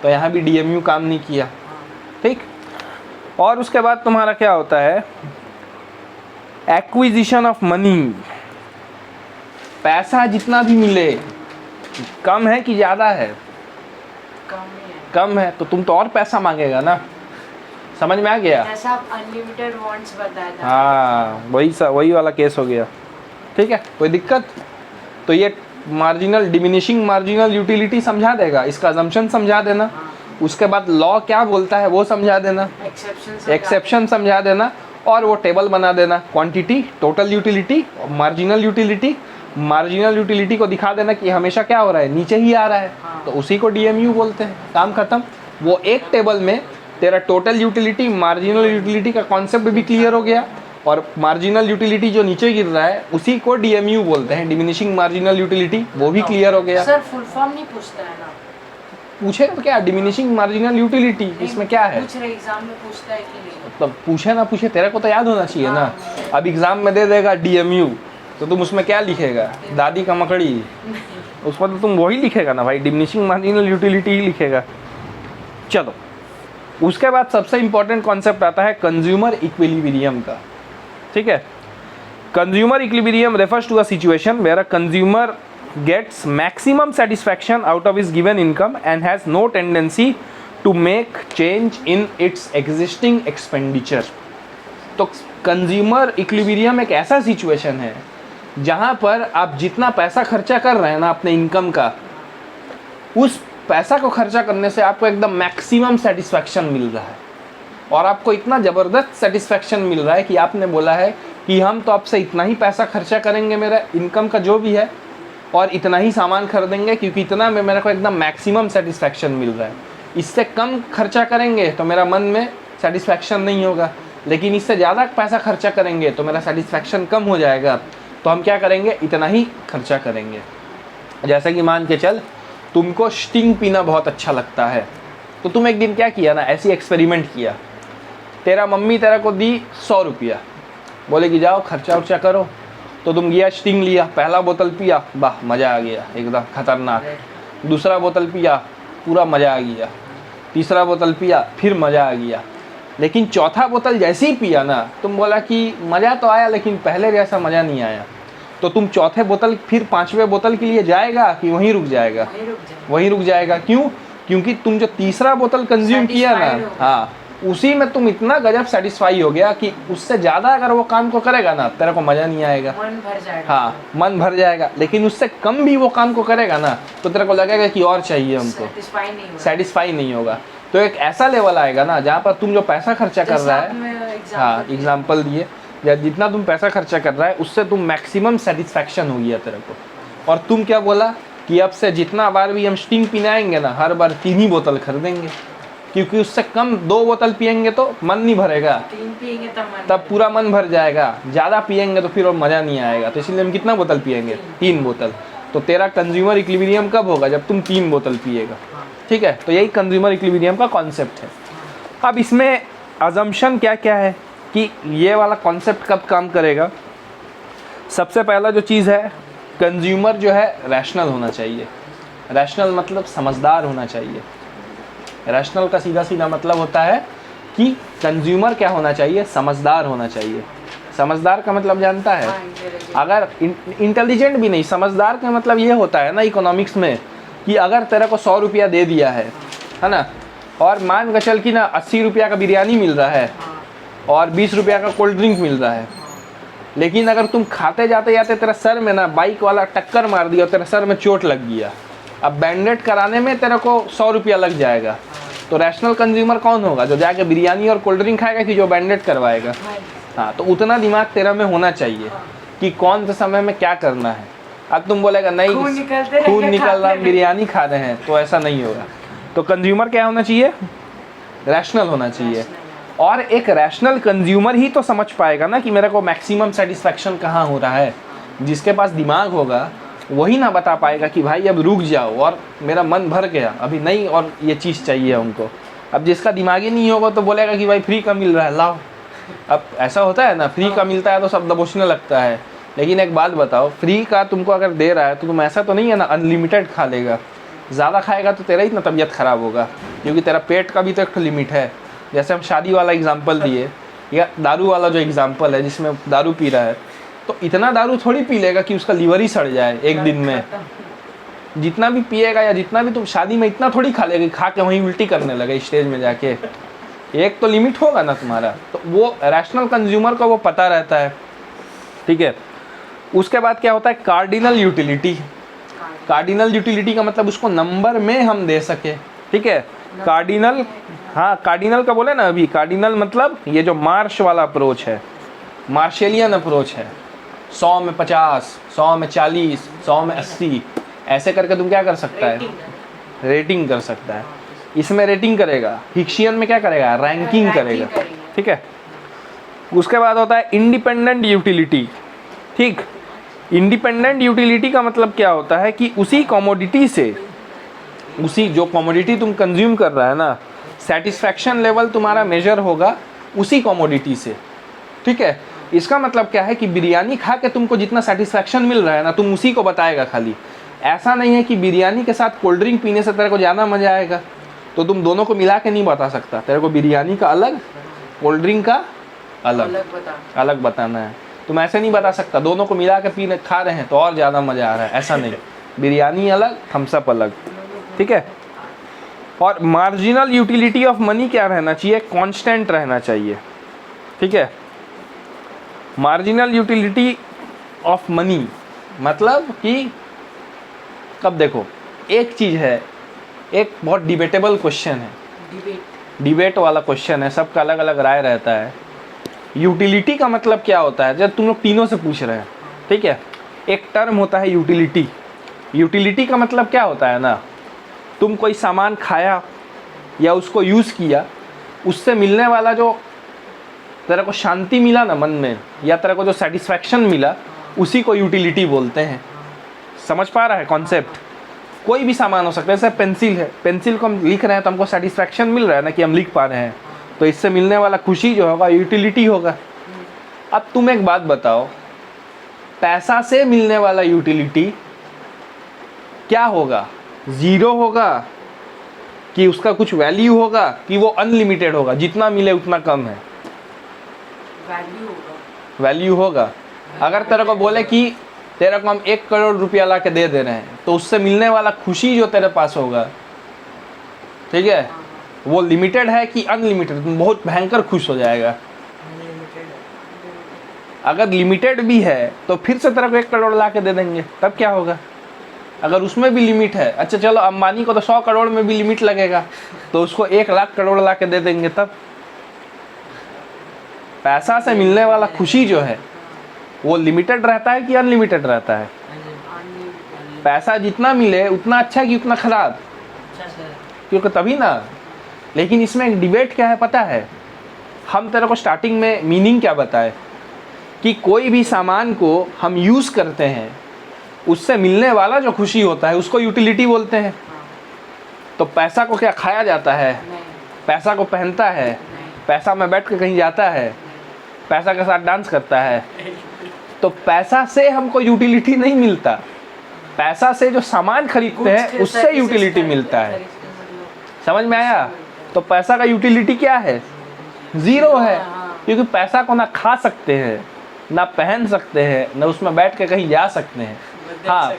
S1: तो यहाँ भी DMU काम नहीं किया, ठीक। और उसके बाद तुम्हारा क्या होता है, एक्विजिशन ऑफ मनी। पैसा जितना भी मिले, कम है कि ज़्यादा है,
S2: कम ही है।
S1: कम है तो तुम तो और पैसा मांगेगा ना, समझ में आ गया।
S2: जैसा आप अनलिमिटेड वांट्स बताया था।
S1: हाँ वही वाला केस हो गया, ठीक है। कोई दिक्कत, तो ये मार्जिनल डिमिनिशिंग मार्जिनल यूटिलिटी समझा देगा, इसका अजम्पशन समझा देना, उसके बाद लॉ क्या बोलता है वो समझा देना, एक्सेप्शन समझा देना, और वो टेबल बना देना, quantity, total utility, marginal utility. Marginal utility को दिखा देना कि हमेशा क्या हो रहा है, नीचे ही आ रहा है, तो उसी को DMU बोलते हैं, काम खत्म। वो एक टेबल में तेरा टोटल यूटिलिटी, मार्जिनल यूटिलिटी का कॉन्सेप्ट भी क्लियर हो गया, और मार्जिनल यूटिलिटी जो नीचे गिर रहा है उसी को DMU बोलते हैं, डिमिनिशिंग मार्जिनल यूटिलिटी, वो भी क्लियर हो गया।
S2: सर फुल फॉर्म नहीं पूछता है ना?
S1: पूछेगा तो क्या, डिमिनिशिंग मार्जिनल यूटिलिटी, इसमें क्या है?
S2: पूछ रहे एग्जाम में पूछता है कि नहीं?
S1: तो पूछे ना पूछे, तेरे को तो याद होना चाहिए ना। अब एग्जाम में दे देगा DMU, तो तुम उसमें क्या लिखेगा, दादी का मकड़ी, उसमें तो तुम वही लिखेगा ना भाई, डिमिनिशिंग मार्जिनल यूटिलिटी ही लिखेगा। चलो, उसके बाद सबसे इंपॉर्टेंट कॉन्सेप्ट आता है कंज्यूमर इक्विलिब्रियम का, ठीक है। Consumer equilibrium refers to a situation where a consumer gets maximum satisfaction out of his given income and has no tendency to make change in its existing expenditure। तो consumer equilibrium एक ऐसा situation है जहाँ पर आप जितना पैसा खर्चा कर रहे हैं ना अपने इनकम का, उस पैसा को खर्चा करने से आपको एकदम मैक्सिमम सेटिस्फैक्शन मिल रहा है, और आपको इतना ज़बरदस्त सेटिस्फैक्शन मिल रहा है कि आपने बोला है कि हम तो आपसे इतना ही पैसा खर्चा करेंगे, मेरा इनकम का जो भी है, और इतना ही सामान खरीदेंगे क्योंकि इतना में मेरे को एकदम मैक्सिमम सेटिस्फैक्शन मिल रहा है। इससे कम खर्चा करेंगे तो मेरा मन में सेटिस्फैक्शन नहीं होगा, लेकिन इससे ज़्यादा पैसा खर्चा करेंगे तो मेरा सेटिस्फैक्शन कम हो जाएगा। तो हम क्या करेंगे, इतना ही खर्चा करेंगे। जैसे कि मान के चल, तुमको स्टिंग पीना बहुत अच्छा लगता है, तो तुम एक दिन क्या किया ना, ऐसी एक्सपेरिमेंट किया, तेरा मम्मी तेरा को दी 100 रुपया, बोले कि जाओ खर्चा उर्चा करो, तो तुम गया स्टिंग लिया, पहला बोतल पिया, वाह मज़ा आ गया एकदम खतरनाक, दूसरा बोतल पिया, पूरा मज़ा आ गया, तीसरा बोतल पिया, फिर मज़ा आ गया, लेकिन चौथा बोतल जैसे ही पिया ना, तुम बोला कि मज़ा तो आया लेकिन पहले जैसा मज़ा नहीं आया। तो तुम चौथे बोतल फिर 5वें बोतल के लिए जाएगा कि वहीं रुक जाएगा? वहीं रुक जाएगा। क्यों? क्योंकि तुम जो तीसरा बोतल कंज्यूम किया ना, हाँ, उसी में तुम इतना गजब सेटिस्फाई हो गया कि उससे ज़्यादा अगर वो काम को करेगा ना, तेरे को मज़ा नहीं आएगा,
S2: मन भर जाएगा।
S1: हाँ, मन भर जाएगा। लेकिन उससे कम भी वो काम को करेगा ना, तो तेरे को लगेगा कि और चाहिए हमको, सेटिस्फाई नहीं होगा। तो एक ऐसा लेवल आएगा ना जहाँ पर तुम जो पैसा खर्चा कर रहा है, हाँ एग्जाम्पल दिए, या जितना तुम पैसा खर्चा कर रहा है उससे तुम मैक्सिमम सेटिस्फैक्शन हो गया तेरे को, और तुम क्या बोला कि अब से जितना बार भी हम स्टिंग पिलाएंगे ना, हर बार 3 ही बोतल खरीदेंगे, क्योंकि उससे कम 2 बोतल पियेंगे तो मन नहीं भरेगा,
S2: 3 पियेंगे
S1: तब पूरा मन भर जाएगा, ज़्यादा पियेंगे तो फिर और मज़ा नहीं आएगा। तो इसलिए हम कितना बोतल पियेंगे? 3 बोतल। तो तेरा कंज्यूमर इक्विलिब्रियम कब होगा? जब तुम 3 बोतल पिएगा, ठीक है। तो यही कंज्यूमर इक्विलिब्रियम का कॉन्सेप्ट है। अब इसमें अजम्पशन क्या क्या है कि ये वाला कॉन्सेप्ट कब काम करेगा? सबसे पहला जो चीज़ है, कंज्यूमर जो है रैशनल होना चाहिए। रैशनल मतलब समझदार होना चाहिए। रैशनल का सीधा सीधा मतलब होता है कि कंज्यूमर क्या होना चाहिए? समझदार होना चाहिए। समझदार का मतलब जानता है? अगर इंटेलिजेंट भी नहीं, समझदार का मतलब ये होता है ना इकोनॉमिक्स में कि अगर तेरे को 100 रुपया दे दिया है ना, और मान के चल कि ना 80 रुपया का बिरयानी मिल रहा है और 20 रुपया का कोल्ड ड्रिंक मिल रहा है, लेकिन अगर तुम खाते जाते जाते तेरा सर में ना बाइक वाला टक्कर मार दिया और तेरे सर में चोट लग गया, अब बैंडेड कराने में तेरे को 100 रुपया लग जाएगा। तो रैशनल कंज्यूमर कौन होगा? जो जाके बिरयानी और कोल्ड ड्रिंक खाएगा कि जो बैंडेड करवाएगा? हाँ, तो उतना दिमाग तेरा में होना चाहिए कि कौन से समय में क्या करना है। अब तुम बोलेगा नहीं खून निकल रहा बिरयानी खा रहे हैं, तो ऐसा नहीं होगा। तो कंज्यूमर क्या होना चाहिए? रैशनल होना चाहिए। और एक रैशनल कंज्यूमर ही तो समझ पाएगा ना कि मेरे को मैक्सिमम सेटिस्फैक्शन कहाँ हो रहा है। जिसके पास दिमाग होगा वही ना बता पाएगा कि भाई अब रुक जाओ और मेरा मन भर गया, अभी नहीं और ये चीज़ चाहिए उनको। अब जिसका दिमाग ही नहीं होगा तो बोलेगा कि भाई फ्री का मिल रहा है लाओ। अब ऐसा होता है ना, फ्री का मिलता है तो सब दबोचने लगता है। लेकिन एक बात बताओ, फ्री का तुमको अगर दे रहा है तो तुम ऐसा तो नहीं है ना अनलिमिटेड खा लेगा। ज़्यादा खाएगा तो तेरा ही ना तबीयत ख़राब होगा, क्योंकि तेरा पेट का भी तो एक लिमिट है। जैसे हम शादी वाला एग्जाम्पल दिए या दारू वाला जो एग्जाम्पल है जिसमें दारू पी रहा है, तो इतना दारू थोड़ी पी लेगा कि उसका लीवर ही सड़ जाए एक दिन में। जितना भी पिएगा या जितना भी तुम शादी में इतना थोड़ी खा लेगा, खा के वहीं उल्टी करने लगे स्टेज में जाके। एक तो लिमिट होगा ना तुम्हारा। तो वो रैशनल कंज्यूमर को वो पता रहता है, ठीक है। उसके बाद क्या होता है, कार्डिनल यूटिलिटी। कार्डिनल यूटिलिटी का मतलब उसको नंबर में हम दे सके, ठीक है। कार्डिनल, हाँ कार्डिनल का बोले ना अभी, कार्डिनल मतलब ये जो मार्श वाला अप्रोच है, मार्शेलियन अप्रोच है। 100 में 50, 100 में 40, 100 में 80, ऐसे करके तुम क्या कर सकता है, रेटिंग कर सकता है। इसमें रेटिंग करेगा, हिक्शियन में क्या करेगा, रैंकिंग करेगा, ठीक है। उसके बाद होता है इंडिपेंडेंट यूटिलिटी, ठीक। इंडिपेंडेंट यूटिलिटी का मतलब क्या होता है कि उसी कमोडिटी से, उसी जो कमोडिटी तुम कंज्यूम कर रहा है ना, सेटिस्फैक्शन लेवल तुम्हारा मेजर होगा उसी कमोडिटी से, ठीक है। इसका मतलब क्या है कि बिरयानी खा के तुमको जितना सेटिस्फैक्शन मिल रहा है ना, तुम उसी को बताएगा खाली। ऐसा नहीं है कि बिरयानी के साथ कोल्ड ड्रिंक पीने से तेरे को ज़्यादा मज़ा आएगा, तो तुम दोनों को मिला के नहीं बता सकता। तेरे को बिरयानी का अलग, कोल्ड ड्रिंक का अलग बताना है। तुम ऐसे नहीं बता सकता दोनों को मिला के पीने खा रहे हैं तो और ज़्यादा मज़ा आ रहा है, ऐसा नहीं। बिरयानी अलग, थम्स अप अलग, ठीक है। और मार्जिनल यूटिलिटी ऑफ मनी क्या रहना चाहिए, कांस्टेंट रहना चाहिए, ठीक है। मार्जिनल यूटिलिटी ऑफ मनी मतलब कि कब देखो, एक चीज़ है, एक बहुत डिबेटेबल क्वेश्चन है, डिबेट वाला क्वेश्चन है, सबका अलग अलग राय रहता है। यूटिलिटी का मतलब क्या होता है, जब तुम लोग तीनों से पूछ रहे हैं, ठीक है। एक टर्म होता है यूटिलिटी। यूटिलिटी का मतलब क्या होता है ना, तुम कोई सामान खाया या उसको यूज़ किया, उससे मिलने वाला जो तेरे को शांति मिला ना मन में, या तेरे को जो सेटिस्फैक्शन मिला, उसी को यूटिलिटी बोलते हैं। समझ पा रहा है कॉन्सेप्ट। कोई भी सामान हो सकता है, जैसे पेंसिल है, पेंसिल को हम लिख रहे हैं तो हमको सेटिस्फैक्शन मिल रहा है ना कि हम लिख पा रहे हैं, तो इससे मिलने वाला खुशी जो होगा यूटिलिटी होगा। अब तुम एक बात बताओ, पैसा से मिलने वाला यूटिलिटी क्या होगा, ज़ीरो होगा कि उसका कुछ वैल्यू होगा कि वो अनलिमिटेड होगा, जितना मिले उतना कम है, वैल्यू होगा। अगर तेरे को बोले कि तेरे को हम 1 करोड़ रुपया ला के दे रहे हैं, तो उससे मिलने वाला खुशी जो तेरे पास होगा, ठीक है, वो लिमिटेड है कि अनलिमिटेड, तुम बहुत भयंकर खुश हो जाएगा। अगर लिमिटेड भी है तो फिर से तेरे को 1 करोड़ ला के दे देंगे, तब क्या होगा। अगर उसमें भी लिमिट है, अच्छा चलो अंबानी को तो 100 करोड़ में भी लिमिट लगेगा, तो उसको 1 लाख करोड़ ला के दे देंगे, तब। पैसा से मिलने वाला खुशी जो है वो लिमिटेड रहता है कि अनलिमिटेड रहता है। पैसा जितना मिले उतना अच्छा कि उतना खराब, क्योंकि तभी ना। लेकिन इसमें एक डिबेट क्या है पता है, हम तेरे को स्टार्टिंग में मीनिंग क्या बताए कि कोई भी सामान को हम यूज़ करते हैं, उससे मिलने वाला जो खुशी होता है उसको यूटिलिटी बोलते हैं। तो पैसा को क्या खाया जाता है, पैसा को पहनता है, पैसा में बैठ के कहीं जाता है, पैसा के साथ डांस करता है, तो पैसा से हमको यूटिलिटी नहीं मिलता। पैसा से जो सामान खरीदते हैं उससे यूटिलिटी मिलता है। समझ में आया। तो पैसा का यूटिलिटी क्या है, ज़ीरो है, क्योंकि पैसा को ना खा सकते हैं, ना पहन सकते हैं, ना उसमें बैठ के कहीं जा सकते हैं। हाँ,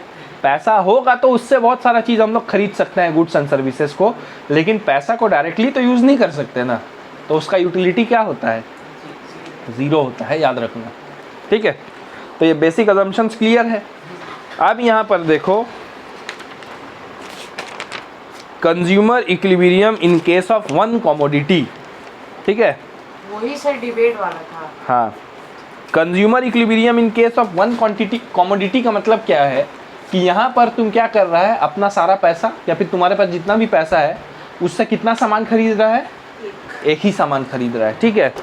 S1: पैसा होगा तो उससे बहुत सारा चीज़ हम लोग खरीद सकते हैं, गुड्स एंड सर्विसेज को, लेकिन पैसा को डायरेक्टली तो यूज़ नहीं कर सकते ना, तो उसका यूटिलिटी क्या होता है, ज़ीरो होता है, याद रखना, ठीक है। तो ये बेसिक अजम्पशंस क्लियर है। अब यहाँ पर देखो, consumer equilibrium in case of one commodity, ठीक है,
S2: वही सर डिबेट वाला था।
S1: हाँ, consumer equilibrium in case of one quantity commodity का मतलब क्या है कि यहाँ पर तुम क्या कर रहा है, अपना सारा पैसा या फिर तुम्हारे पास जितना भी पैसा है उससे कितना सामान खरीद रहा है, एक ही सामान खरीद रहा है, ठीक है।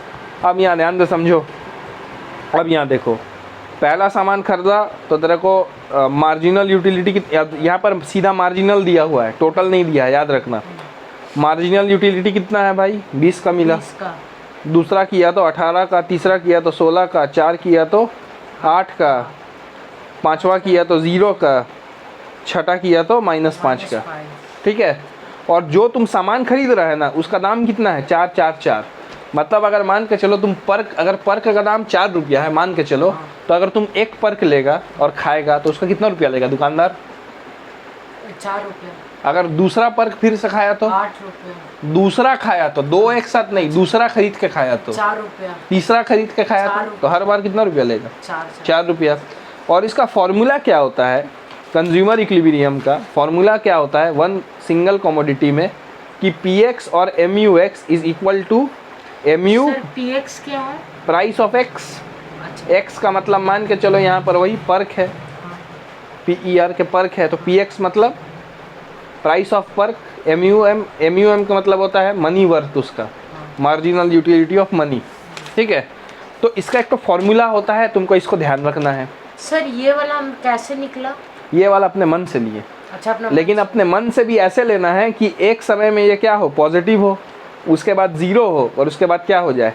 S1: अब यहाँ ध्यान से समझो, अब यहाँ देखो, पहला सामान खरीदा तो तेरे को मार्जिनल यूटिलिटी की, यहाँ पर सीधा मार्जिनल दिया हुआ है, टोटल नहीं दिया है, याद रखना। मार्जिनल यूटिलिटी कितना है भाई, 20 का मिला।
S2: 20 का।
S1: दूसरा किया तो 18 का, तीसरा किया तो 16 का, 4 किया तो 8 का, पांचवा किया तो 0 का, छठा किया तो -5 का, ठीक है। और जो तुम सामान खरीद रहे है ना, उसका दाम कितना है, 4 4 4। मतलब अगर मान के चलो तुम पर्क, अगर पर्क का दाम 4 रुपया है मान के चलो, तो अगर तुम एक पर्क लेगा और खाएगा तो उसका कितना रुपया लेगा दुकानदार,
S2: 4 रुपये।
S1: अगर दूसरा पर्क फिर से खाया तो
S2: 8 रुपये।
S1: दूसरा खाया तो, दो एक साथ नहीं, दूसरा खरीद के खाया तो
S2: 4 रुपया।
S1: तीसरा खरीद के खाया तो हर बार कितना रुपया लेगा, 4 रुपया। और इसका फॉर्मूला क्या होता है, कंज्यूमर इक्विलिब्रियम का फॉर्मूला क्या होता है वन सिंगल कमोडिटी में, कि पीएक्स और MUX is equal to MU
S2: sir PX क्या है,
S1: प्राइस ऑफ एक्स।
S2: अच्छा।
S1: एक्स का मतलब मान के चलो यहाँ पर वही पर्क है, PER के पर्क है, तो PX मतलब प्राइस ऑफ पर्क, MUM का मतलब होता है मनी वर्थ, उसका मार्जिनल यूटिलिटी ऑफ मनी, ठीक है। तो इसका एक तो फॉर्मूला होता है, तुमको इसको ध्यान रखना है।
S2: सर ये वाला हम कैसे निकला,
S1: ये वाला अपने मन से लिए,
S2: अच्छा अपना,
S1: लेकिन अपने मन से भी ऐसे लेना है कि एक समय में ये क्या हो, पॉजिटिव हो, उसके बाद 0 हो, और उसके बाद क्या हो जाए,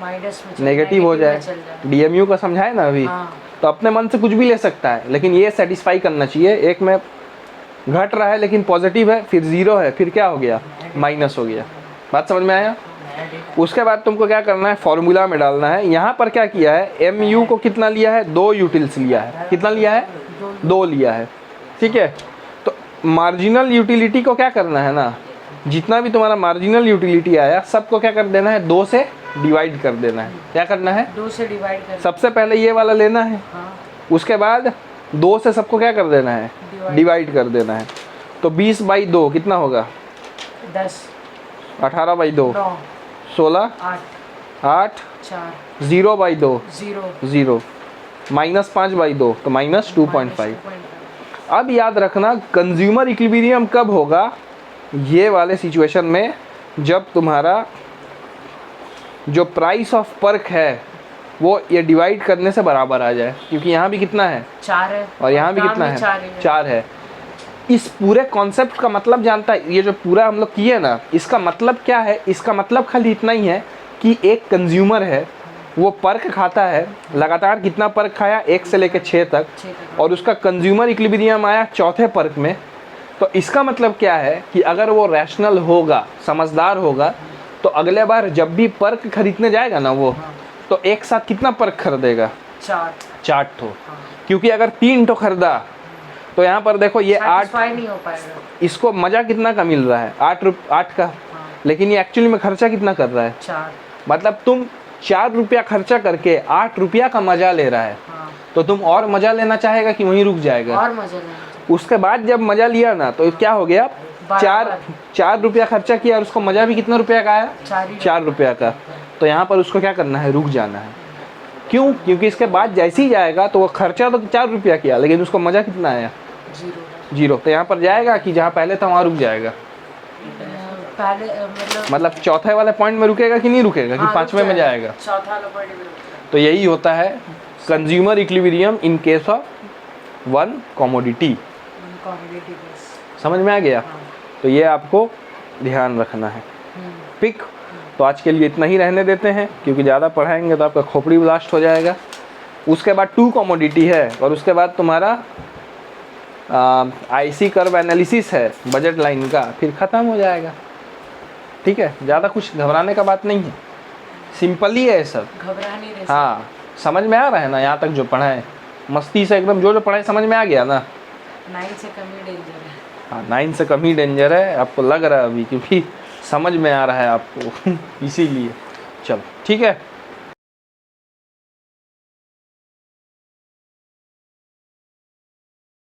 S2: माइनस में
S1: नेगेटिव हो जाए। DMU का समझाए ना अभी, तो अपने मन से कुछ भी ले सकता है, लेकिन ये सेटिस्फाई करना चाहिए, एक में घट रहा है लेकिन पॉजिटिव है, फिर 0 है, फिर क्या हो गया, माइनस हो गया। बात समझ में आया। उसके बाद तुमको क्या करना है, फॉर्मूला में डालना है। यहाँ पर क्या किया है, MU को कितना लिया है, 2 यूटिल्स लिया है, कितना लिया है, 2 लिया है, ठीक है। तो मार्जिनल यूटिलिटी को क्या करना है ना, जितना भी तुम्हारा मार्जिनल यूटिलिटी आया सबको क्या कर देना है, 2 से डिवाइड कर देना है। क्या करना है,
S2: 2 से डिवाइड कर,
S1: सबसे पहले ये वाला लेना है,
S2: हाँ।
S1: उसके बाद 2 से सबको क्या कर देना है, डिवाइड कर देना है। तो 20/2 कितना होगा,
S2: 10,
S1: 18/2
S2: 9,
S1: 16, 8,
S2: 4,
S1: 0/2
S2: 0,
S1: 0, -5/2 तो -2.5। अब याद रखना कंज्यूमर इक्विलिब्रियम कब होगा, ये वाले सिचुएशन में, जब तुम्हारा जो प्राइस ऑफ पर्क है वो ये डिवाइड करने से बराबर आ जाए, क्योंकि यहाँ भी कितना है,
S2: 4 है,
S1: और यहाँ भी कितना है, 4 है। इस पूरे कॉन्सेप्ट का मतलब जानता है, ये जो पूरा हम लोग किए ना, इसका मतलब क्या है, इसका मतलब खाली इतना ही है कि एक कंज्यूमर है, वो पर्क खाता है, लगातार कितना पर्क खाया, 1 से लेकर 6 तक, और उसका कंज्यूमर इक्विलिब्रियम आया चौथे पर्क में। तो इसका मतलब क्या है कि अगर वो रैशनल होगा, समझदार होगा, तो अगले बार जब भी पर्क खरीदने जाएगा ना वो, तो एक साथ कितना पर्क खरीदेगा, 4 ठो। क्योंकि अगर 3 ठो खरीदा तो यहाँ पर देखो ये 8
S2: नहीं हो पाएगा,
S1: इसको मज़ा कितना का मिल रहा है, 8 का, लेकिन ये एक्चुअली में खर्चा कितना कर रहा है,
S2: 4।
S1: मतलब तुम 4 रुपया खर्चा करके 8 रुपया का मज़ा ले रहा है, तो तुम और मज़ा लेना चाहेगा कि वहीं रुक जाएगा,
S2: और मजा लेना।
S1: उसके बाद जब मज़ा लिया ना, तो क्या हो गया, 4 रुपया खर्चा किया और उसको मज़ा भी कितना रुपया का आया,
S2: 4
S1: रुपया का। तो यहाँ पर उसको क्या करना है, रुक जाना है। क्यों, क्योंकि इसके बाद जैसे ही जाएगा तो वो खर्चा तो 4 रुपया किया, लेकिन उसको मज़ा कितना आया, 0। तो यहाँ पर जाएगा कि जहाँ पहले था वहाँ रुक जाएगा,
S2: पहले
S1: मतलब चौथे वाले पॉइंट में रुकेगा कि नहीं रुकेगा, कि 5वें में जाएगा।
S2: चौथा वाला पॉइंट में।
S1: तो यही होता है consumer equilibrium in case of one commodity. समझ में आ गया। तो ये आपको ध्यान रखना है। पिक। तो आज के लिए इतना ही रहने देते हैं, क्योंकि ज़्यादा पढ़ाएंगे तो आपका खोपड़ी ब्लास्ट हो जाएगा। उसके बाद 2 कमोडिटी है, और उसके बाद तुम्हारा IC कर्व एनालिसिस है बजट लाइन का, फिर ख़त्म हो जाएगा। ठीक है, ज़्यादा कुछ घबराने का बात नहीं है, सिंपल ही है सब।
S2: घबरा नहीं रहे।
S1: हाँ, समझ में आ रहा है ना यहाँ तक जो पढ़ा है, मस्ती से एकदम जो पढ़ाई समझ में आ गया ना।
S2: 9 से कम ही डेंजर है।
S1: हाँ, 9 से कम ही डेंजर है, आपको लग रहा है अभी, क्योंकि समझ में आ रहा है आपको इसीलिए। चलो ठीक है।